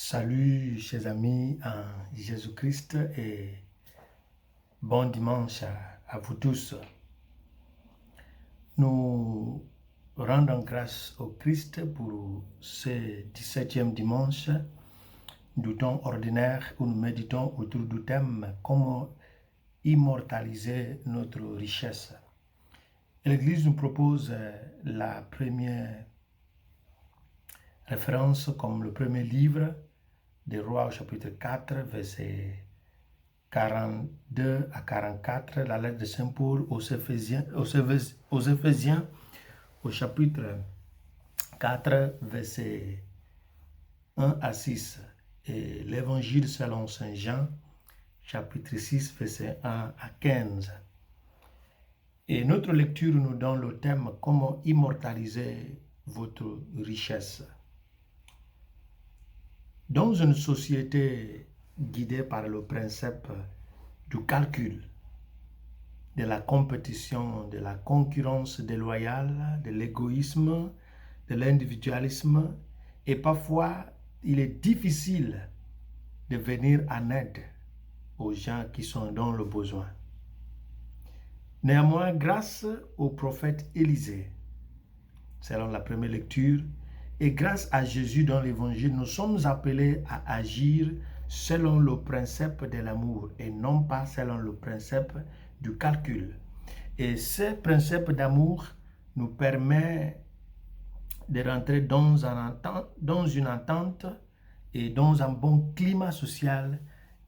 Salut chers amis en Jésus-Christ et bon dimanche à vous tous. Nous rendons grâce au Christ pour ce 17e dimanche du temps ordinaire où nous méditons autour du thème « Comment immortaliser notre richesse ». L'Église nous propose la première référence comme le premier livre des Rois au chapitre 4, versets 42 à 44, la lettre de Saint Paul aux Éphésiens au chapitre 4, versets 1 à 6, et l'Évangile selon Saint Jean, chapitre 6, versets 1 à 15. Et notre lecture nous donne le thème « Comment immortaliser votre richesse ». Dans une société guidée par le principe du calcul, de la compétition, de la concurrence déloyale, de l'égoïsme, de l'individualisme, et parfois il est difficile de venir en aide aux gens qui sont dans le besoin. Néanmoins, grâce au prophète Élisée, selon la première lecture, et grâce à Jésus dans l'Évangile, nous sommes appelés à agir selon le principe de l'amour et non pas selon le principe du calcul. Et ce principe d'amour nous permet de rentrer dans une entente et dans un bon climat social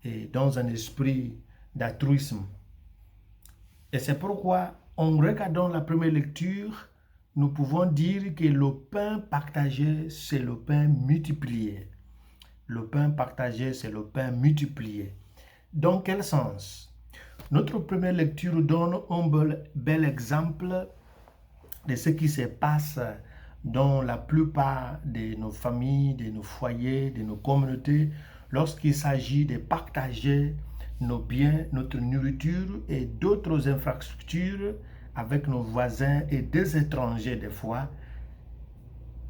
et dans un esprit d'altruisme. Et c'est pourquoi, en regardant la première lecture, nous pouvons dire que le pain partagé, c'est le pain multiplié. Le pain partagé, c'est le pain multiplié. Dans quel sens? Notre première lecture donne un bel exemple de ce qui se passe dans la plupart de nos familles, de nos foyers, de nos communautés, lorsqu'il s'agit de partager nos biens, notre nourriture et d'autres infrastructures avec nos voisins et des étrangers des fois.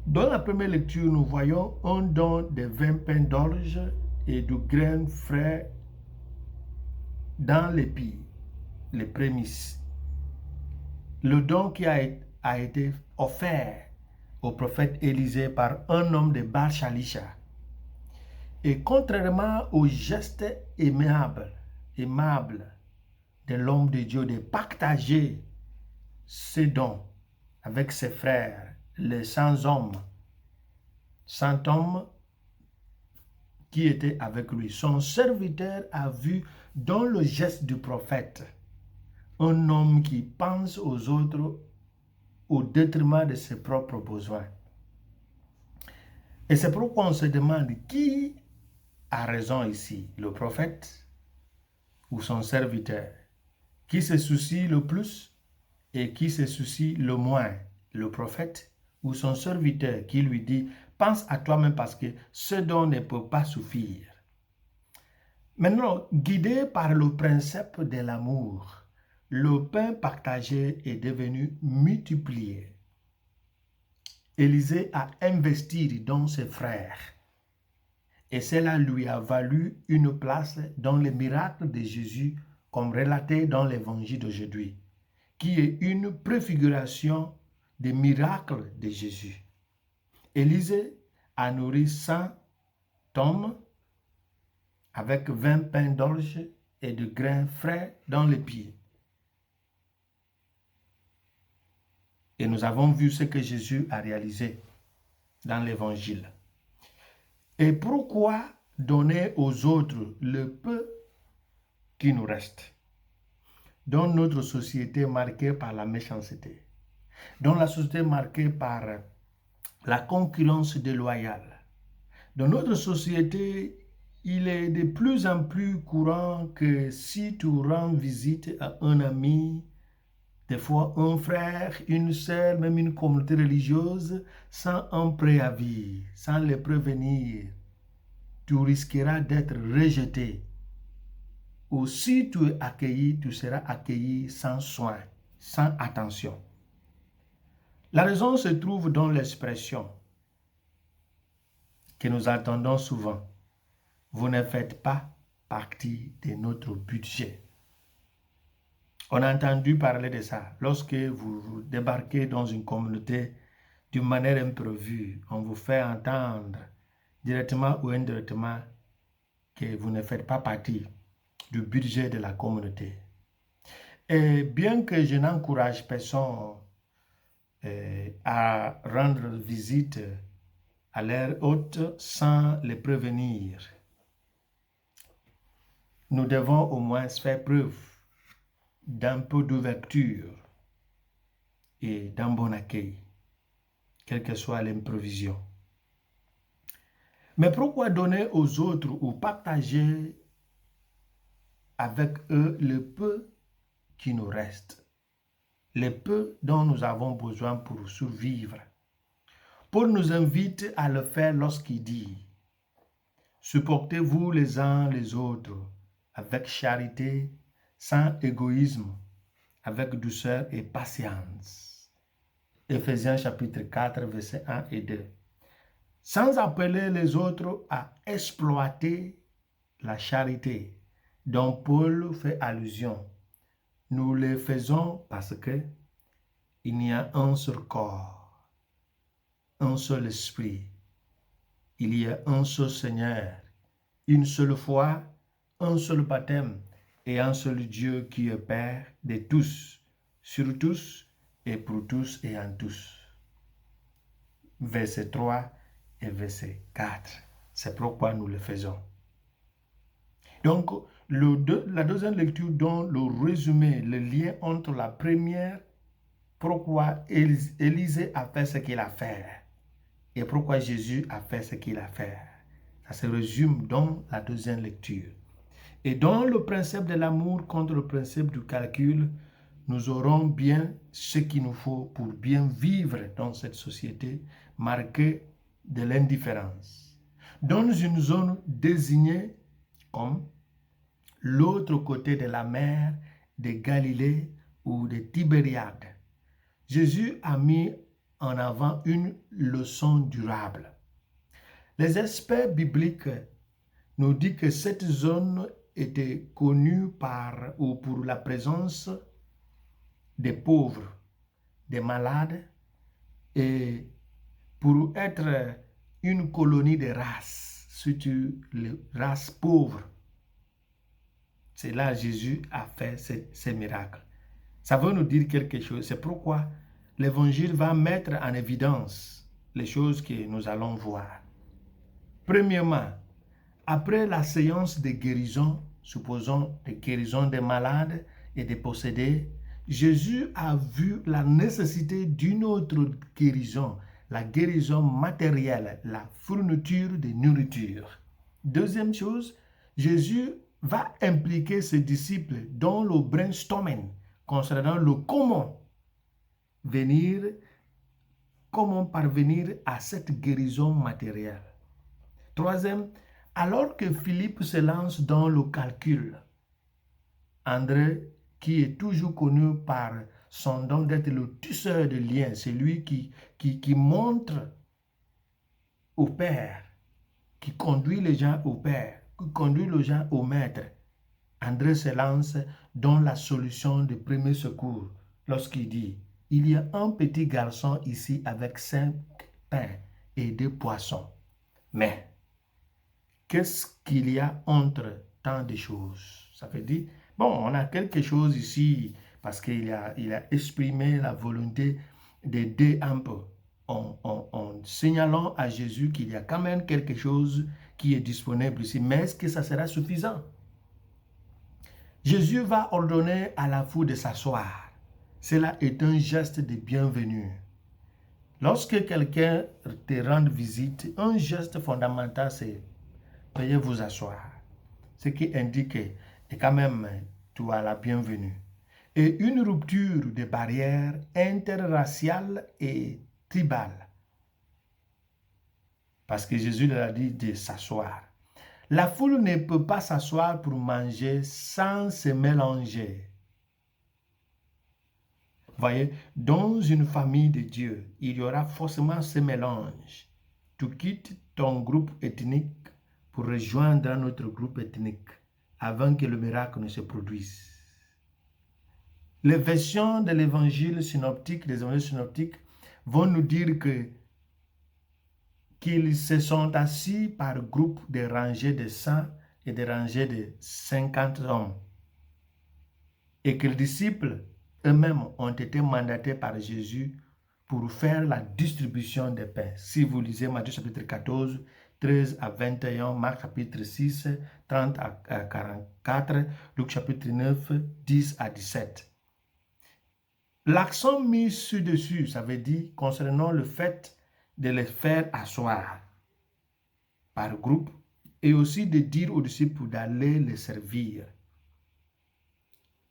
Dans la première lecture, nous voyons un don de 20 pains d'orge et du grain frais dans l'épi, les prémices. Le don qui a été offert au prophète Élisée par un homme de Baal-Shalisha. Et contrairement au geste aimable de l'homme de Dieu de partager ses dons avec ses frères, les 100 hommes qui étaient avec lui. Son serviteur a vu dans le geste du prophète un homme qui pense aux autres au détriment de ses propres besoins. Et c'est pourquoi on se demande qui a raison ici, le prophète ou son serviteur? Qui se soucie le plus et qui se soucie le moins, le prophète ou son serviteur qui lui dit « Pense à toi-même parce que ce don ne peut pas suffire. » Maintenant, guidé par le principe de l'amour, le pain partagé est devenu multiplié. Élisée a investi dans ses frères et cela lui a valu une place dans les miracles de Jésus comme relaté dans l'évangile d'aujourd'hui, qui est une préfiguration des miracles de Jésus. Élisée a nourri 100 hommes avec 20 pains d'orge et de grains frais dans les pieds. Et nous avons vu ce que Jésus a réalisé dans l'évangile. Et pourquoi donner aux autres le peu qui nous reste? Dans notre société marquée par la méchanceté, dans la société marquée par la concurrence déloyale, dans notre société, il est de plus en plus courant que si tu rends visite à un ami, des fois un frère, une sœur, même une communauté religieuse, sans un préavis, sans les prévenir, tu risqueras d'être rejeté. Ou si tu es accueilli, tu seras accueilli sans soin, sans attention. La raison se trouve dans l'expression que nous entendons souvent. vous ne faites pas partie de notre budget. On a entendu parler de ça. Lorsque vous débarquez dans une communauté d'une manière imprévue, on vous fait entendre directement ou indirectement que vous ne faites pas partie du budget de la communauté. Et bien que je n'encourage personne à rendre visite à leur hôte sans les prévenir, nous devons au moins faire preuve d'un peu d'ouverture et d'un bon accueil, quelle que soit l'imprévision. Mais pourquoi donner aux autres ou partager avec eux le peu qui nous reste, le peu dont nous avons besoin pour survivre? Paul nous invite à le faire lorsqu'il dit « Supportez-vous les uns les autres avec charité, sans égoïsme, avec douceur et patience. » Éphésiens chapitre 4, versets 1 et 2. Sans appeler les autres à exploiter la charité dont Paul fait allusion, nous le faisons parce que il y a un seul corps, un seul esprit, il y a un seul Seigneur, une seule foi, un seul baptême et un seul Dieu qui est Père de tous, sur tous et pour tous et en tous. Verset 3 et verset 4. C'est pourquoi nous le faisons. Donc, la deuxième lecture donne le résumé, le lien entre la première, pourquoi Élisée a fait ce qu'il a fait, et pourquoi Jésus a fait ce qu'il a fait. Ça se résume dans la deuxième lecture. Et dans le principe de l'amour contre le principe du calcul, nous aurons bien ce qu'il nous faut pour bien vivre dans cette société marquée de l'indifférence. Dans une zone désignée comme l'autre côté de la mer de Galilée ou de Tibériade, Jésus a mis en avant une leçon durable. Les experts bibliques nous disent que cette zone était connue pour la présence des pauvres, des malades et pour être une colonie de races, surtout les races pauvres. C'est là que Jésus a fait ces miracles. Ça veut nous dire quelque chose. C'est pourquoi l'Évangile va mettre en évidence les choses que nous allons voir. Premièrement, après la séance de guérison, supposons de guérison des malades et des possédés, Jésus a vu la nécessité d'une autre guérison, la guérison matérielle, la fourniture de nourriture. Deuxième chose, Jésus va impliquer ses disciples dans le brainstorming concernant le comment parvenir à cette guérison matérielle. Troisième, alors que Philippe se lance dans le calcul, André, qui est toujours connu par son don d'être le tisseur de liens, c'est lui qui montre au Père, qui conduit les gens au Père, qui conduit les gens au Maître. André se lance dans la solution de premier secours lorsqu'il dit « Il y a un petit garçon ici avec 5 pains et 2 poissons. Mais qu'est-ce qu'il y a entre tant de choses ?» Ça veut dire, bon, on a quelque chose ici parce qu'il a exprimé la volonté d'aider un peu en signalant à Jésus qu'il y a quand même quelque chose qui est disponible ici. Mais est-ce que ça sera suffisant? Jésus va ordonner à la foule de s'asseoir. Cela est un geste de bienvenue. Lorsque quelqu'un te rend visite, un geste fondamental, c'est « veuillez vous asseoir ». Ce qui indique que quand même, tu as la bienvenue. Et une rupture des barrières interraciales et tribales. Parce que Jésus leur a dit de s'asseoir. La foule ne peut pas s'asseoir pour manger sans se mélanger. Voyez, dans une famille de Dieu, il y aura forcément ce mélange. Tu quittes ton groupe ethnique pour rejoindre notre groupe ethnique avant que le miracle ne se produise. Les versions de l'évangile synoptique, des évangiles synoptiques, vont nous dire qu'ils se sont assis par groupe de rangées de 100 et de rangées de 50 hommes. Et que les disciples eux-mêmes ont été mandatés par Jésus pour faire la distribution des pains. Si vous lisez Matthieu chapitre 14, 13 à 21, Marc chapitre 6, 30 à 44, Luc chapitre 9, 10 à 17. L'accent mis sur-dessus, ça veut dire concernant le fait de les faire asseoir par groupe et aussi de dire aux disciples d'aller les servir.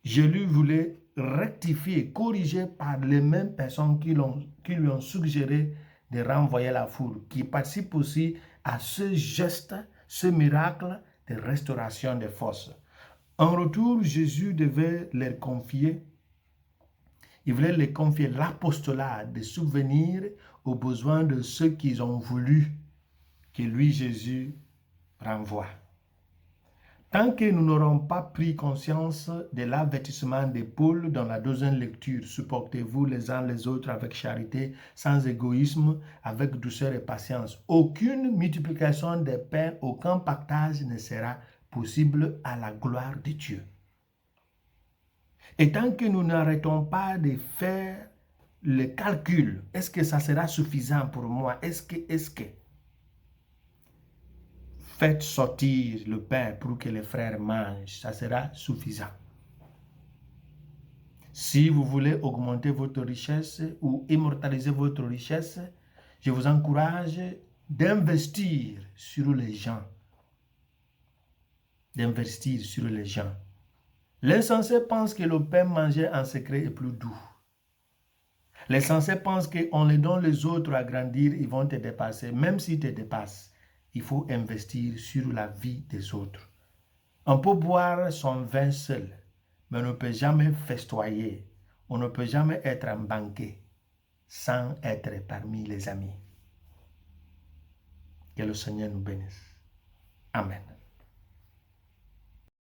Jésus voulait rectifier, corriger par les mêmes personnes qui lui ont suggéré de renvoyer la foule, qui participent aussi à ce geste, ce miracle de restauration des forces. En retour, Jésus devait leur confier, il voulait leur confier l'apostolat de souvenir aux besoins de ceux qu'ils ont voulu que lui, Jésus, renvoie. Tant que nous n'aurons pas pris conscience de l'avertissement de Paul dans la deuxième lecture, supportez-vous les uns les autres avec charité, sans égoïsme, avec douceur et patience. Aucune multiplication des pains, aucun partage ne sera possible à la gloire de Dieu. Et tant que nous n'arrêtons pas de faire le calcul, est-ce que ça sera suffisant pour moi? Est-ce que faites sortir le pain pour que les frères mangent, ça sera suffisant. Si vous voulez augmenter votre richesse ou immortaliser votre richesse, je vous encourage d'investir sur les gens. D'investir sur les gens. L'insensé pense que le pain mangé en secret est plus doux. L'insensé pense qu'en aidant les autres à grandir, ils vont te dépasser. Même s'ils te dépassent, il faut investir sur la vie des autres. On peut boire son vin seul, mais on ne peut jamais festoyer. On ne peut jamais être en banquet sans être parmi les amis. Que le Seigneur nous bénisse. Amen.